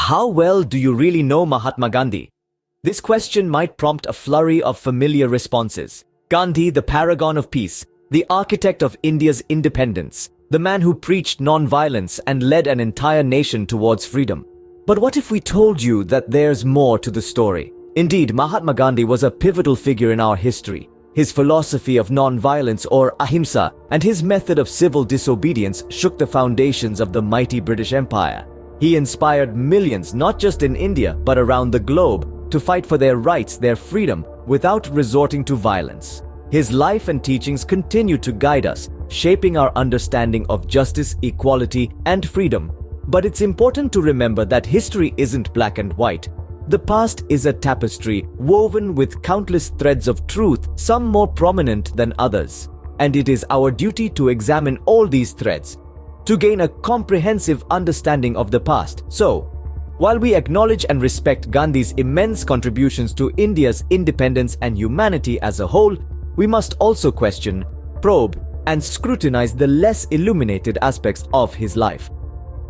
How well do you really know Mahatma Gandhi? This question might prompt a flurry of familiar responses. Gandhi, the paragon of peace, the architect of India's independence, the man who preached non-violence and led an entire nation towards freedom. But what if we told you that there's more to the story? Indeed, Mahatma Gandhi was a pivotal figure in our history. His philosophy of non-violence, or ahimsa, and his method of civil disobedience shook the foundations of the mighty British Empire. He inspired millions, not just in India, but around the globe, to fight for their rights, their freedom, without resorting to violence. His life and teachings continue to guide us, shaping our understanding of justice, equality, and freedom. But it's important to remember that history isn't black and white. The past is a tapestry woven with countless threads of truth, some more prominent than others. And it is our duty to examine all these threads, to gain a comprehensive understanding of the past. So, while we acknowledge and respect Gandhi's immense contributions to India's independence and humanity as a whole, we must also question, probe, and scrutinize the less illuminated aspects of his life.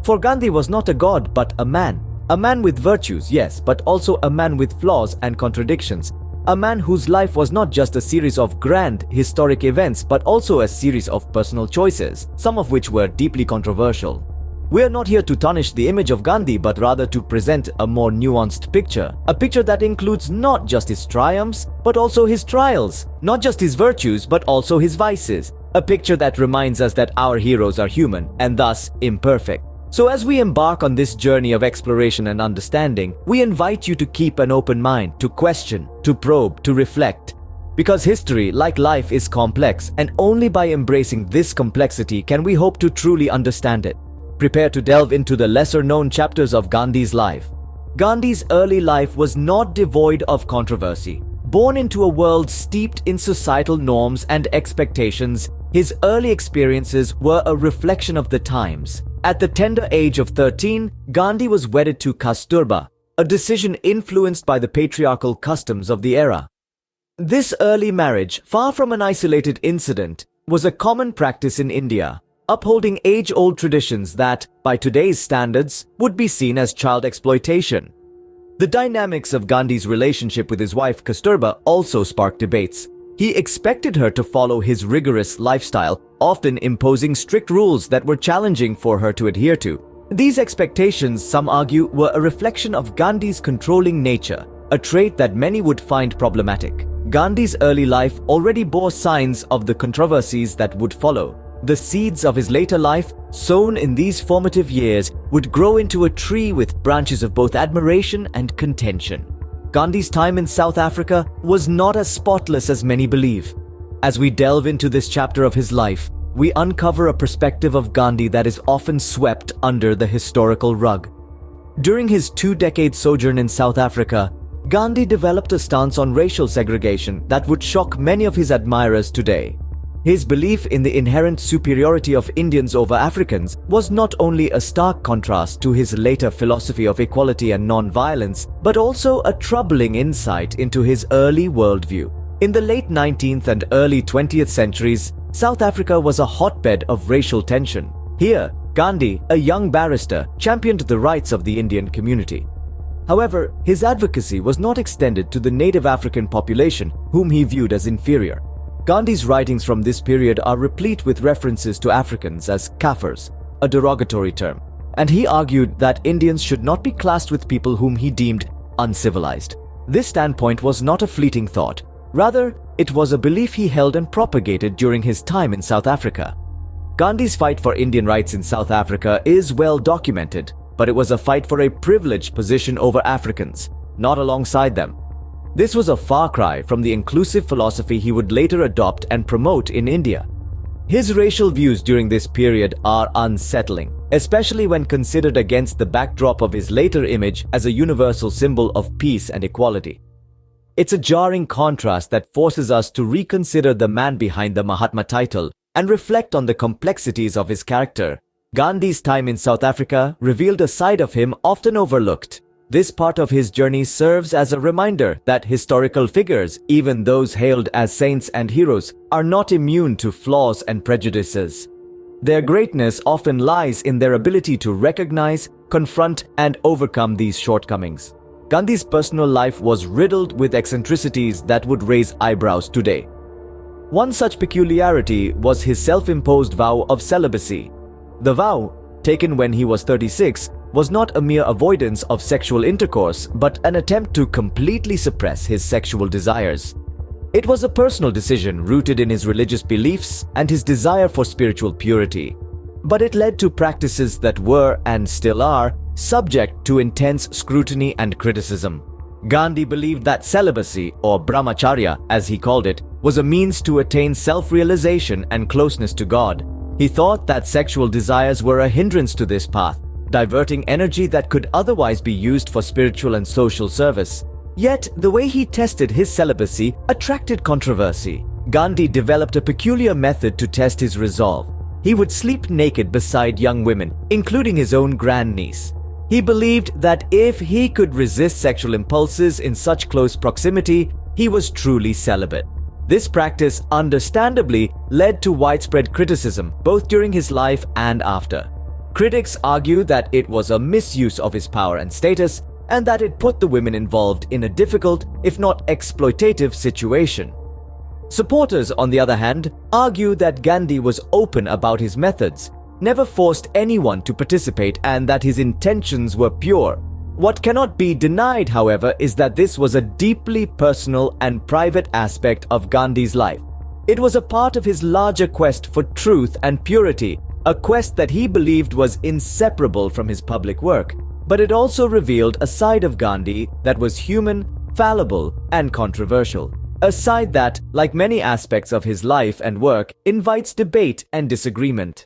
For Gandhi was not a god but a man. A man with virtues, yes, but also a man with flaws and contradictions. A man whose life was not just a series of grand historic events, but also a series of personal choices, some of which were deeply controversial. We are not here to tarnish the image of Gandhi, but rather to present a more nuanced picture. A picture that includes not just his triumphs, but also his trials. Not just his virtues, but also his vices. A picture that reminds us that our heroes are human, and thus imperfect. So as we embark on this journey of exploration and understanding, we invite you to keep an open mind, to question, to probe, to reflect. Because history, like life, is complex, and only by embracing this complexity can we hope to truly understand it. Prepare to delve into the lesser-known chapters of Gandhi's life. Gandhi's early life was not devoid of controversy. Born into a world steeped in societal norms and expectations, his early experiences were a reflection of the times. At the tender age of 13, Gandhi was wedded to Kasturba, a decision influenced by the patriarchal customs of the era. This early marriage, far from an isolated incident, was a common practice in India, upholding age-old traditions that, by today's standards, would be seen as child exploitation. The dynamics of Gandhi's relationship with his wife Kasturba also sparked debates. He expected her to follow his rigorous lifestyle, often imposing strict rules that were challenging for her to adhere to. These expectations, some argue, were a reflection of Gandhi's controlling nature, a trait that many would find problematic. Gandhi's early life already bore signs of the controversies that would follow. The seeds of his later life, sown in these formative years, would grow into a tree with branches of both admiration and contention. Gandhi's time in South Africa was not as spotless as many believe. As we delve into this chapter of his life, we uncover a perspective of Gandhi that is often swept under the historical rug. During his 2-decade sojourn in South Africa, Gandhi developed a stance on racial segregation that would shock many of his admirers today. His belief in the inherent superiority of Indians over Africans was not only a stark contrast to his later philosophy of equality and non-violence, but also a troubling insight into his early worldview. In the late 19th and early 20th centuries, South Africa was a hotbed of racial tension. Here, Gandhi, a young barrister, championed the rights of the Indian community. However, his advocacy was not extended to the native African population, whom he viewed as inferior. Gandhi's writings from this period are replete with references to Africans as Kafirs, a derogatory term, and he argued that Indians should not be classed with people whom he deemed uncivilized. This standpoint was not a fleeting thought. Rather, it was a belief he held and propagated during his time in South Africa. Gandhi's fight for Indian rights in South Africa is well documented, but it was a fight for a privileged position over Africans, not alongside them. This was a far cry from the inclusive philosophy he would later adopt and promote in India. His racial views during this period are unsettling, especially when considered against the backdrop of his later image as a universal symbol of peace and equality. It's a jarring contrast that forces us to reconsider the man behind the Mahatma title and reflect on the complexities of his character. Gandhi's time in South Africa revealed a side of him often overlooked. This part of his journey serves as a reminder that historical figures, even those hailed as saints and heroes, are not immune to flaws and prejudices. Their greatness often lies in their ability to recognize, confront and overcome these shortcomings. Gandhi's personal life was riddled with eccentricities that would raise eyebrows today. One such peculiarity was his self-imposed vow of celibacy. The vow, taken when he was 36, was not a mere avoidance of sexual intercourse, but an attempt to completely suppress his sexual desires. It was a personal decision rooted in his religious beliefs and his desire for spiritual purity. But it led to practices that were, and still are, subject to intense scrutiny and criticism. Gandhi believed that celibacy, or brahmacharya as he called it, was a means to attain self-realization and closeness to God. He thought that sexual desires were a hindrance to this path, diverting energy that could otherwise be used for spiritual and social service. Yet, the way he tested his celibacy attracted controversy. Gandhi developed a peculiar method to test his resolve. He would sleep naked beside young women, including his own grandniece. He believed that if he could resist sexual impulses in such close proximity, he was truly celibate. This practice, understandably, led to widespread criticism, both during his life and after. Critics argue that it was a misuse of his power and status, and that it put the women involved in a difficult, if not exploitative, situation. Supporters, on the other hand, argue that Gandhi was open about his methods, never forced anyone to participate, and that his intentions were pure. What cannot be denied, however, is that this was a deeply personal and private aspect of Gandhi's life. It was a part of his larger quest for truth and purity, a quest that he believed was inseparable from his public work. But it also revealed a side of Gandhi that was human, fallible, and controversial. A side that, like many aspects of his life and work, invites debate and disagreement.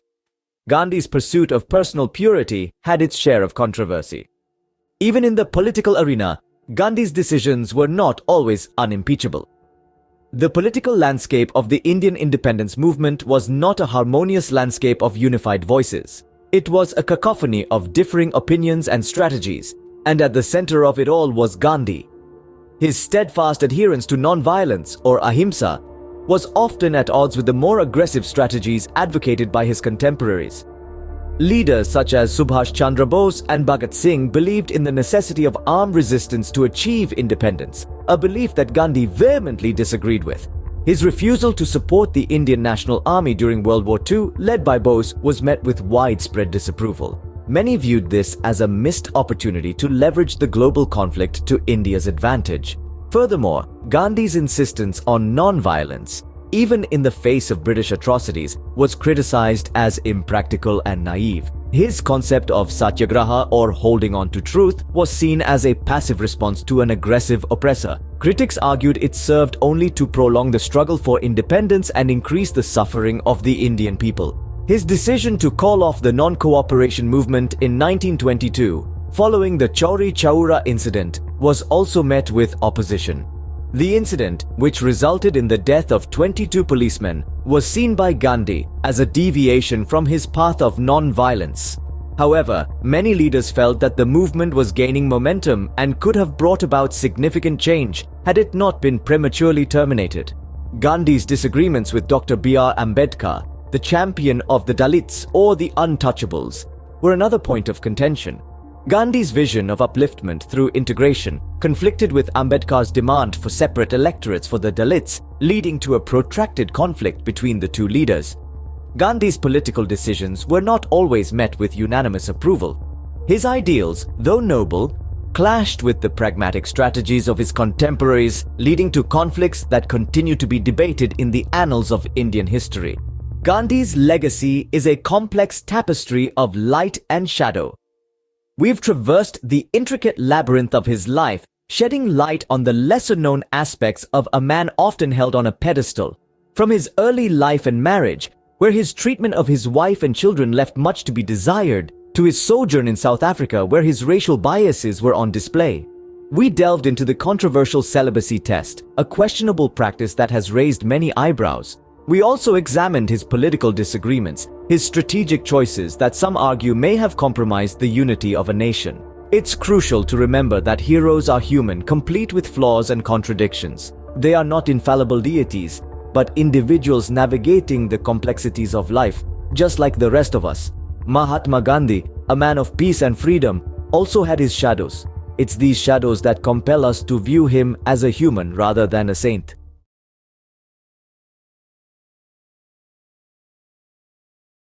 Gandhi's pursuit of personal purity had its share of controversy. Even in the political arena, Gandhi's decisions were not always unimpeachable. The political landscape of the Indian independence movement was not a harmonious landscape of unified voices. It was a cacophony of differing opinions and strategies, and at the center of it all was Gandhi. His steadfast adherence to non-violence, or ahimsa, was often at odds with the more aggressive strategies advocated by his contemporaries. Leaders such as Subhash Chandra Bose and Bhagat Singh believed in the necessity of armed resistance to achieve independence, a belief that Gandhi vehemently disagreed with. His refusal to support the Indian National Army during World War II, led by Bose, was met with widespread disapproval. Many viewed this as a missed opportunity to leverage the global conflict to India's advantage. Furthermore, Gandhi's insistence on non-violence, even in the face of British atrocities, was criticized as impractical and naive. His concept of satyagraha, or holding on to truth, was seen as a passive response to an aggressive oppressor. Critics argued it served only to prolong the struggle for independence and increase the suffering of the Indian people. His decision to call off the non-cooperation movement in 1922, following the Chauri Chaura incident, was also met with opposition. The incident, which resulted in the death of 22 policemen, was seen by Gandhi as a deviation from his path of non-violence. However, many leaders felt that the movement was gaining momentum and could have brought about significant change had it not been prematurely terminated. Gandhi's disagreements with Dr. B.R. Ambedkar, the champion of the Dalits or the untouchables, were another point of contention. Gandhi's vision of upliftment through integration conflicted with Ambedkar's demand for separate electorates for the Dalits, leading to a protracted conflict between the two leaders. Gandhi's political decisions were not always met with unanimous approval. His ideals, though noble, clashed with the pragmatic strategies of his contemporaries, leading to conflicts that continue to be debated in the annals of Indian history. Gandhi's legacy is a complex tapestry of light and shadow. We've traversed the intricate labyrinth of his life, shedding light on the lesser-known aspects of a man often held on a pedestal. From his early life and marriage, where his treatment of his wife and children left much to be desired, to his sojourn in South Africa, where his racial biases were on display. We delved into the controversial celibacy test, a questionable practice that has raised many eyebrows. We also examined his political disagreements, his strategic choices that some argue may have compromised the unity of a nation. It's crucial to remember that heroes are human, complete with flaws and contradictions. They are not infallible deities, but individuals navigating the complexities of life, just like the rest of us. Mahatma Gandhi, a man of peace and freedom, also had his shadows. It's these shadows that compel us to view him as a human rather than a saint.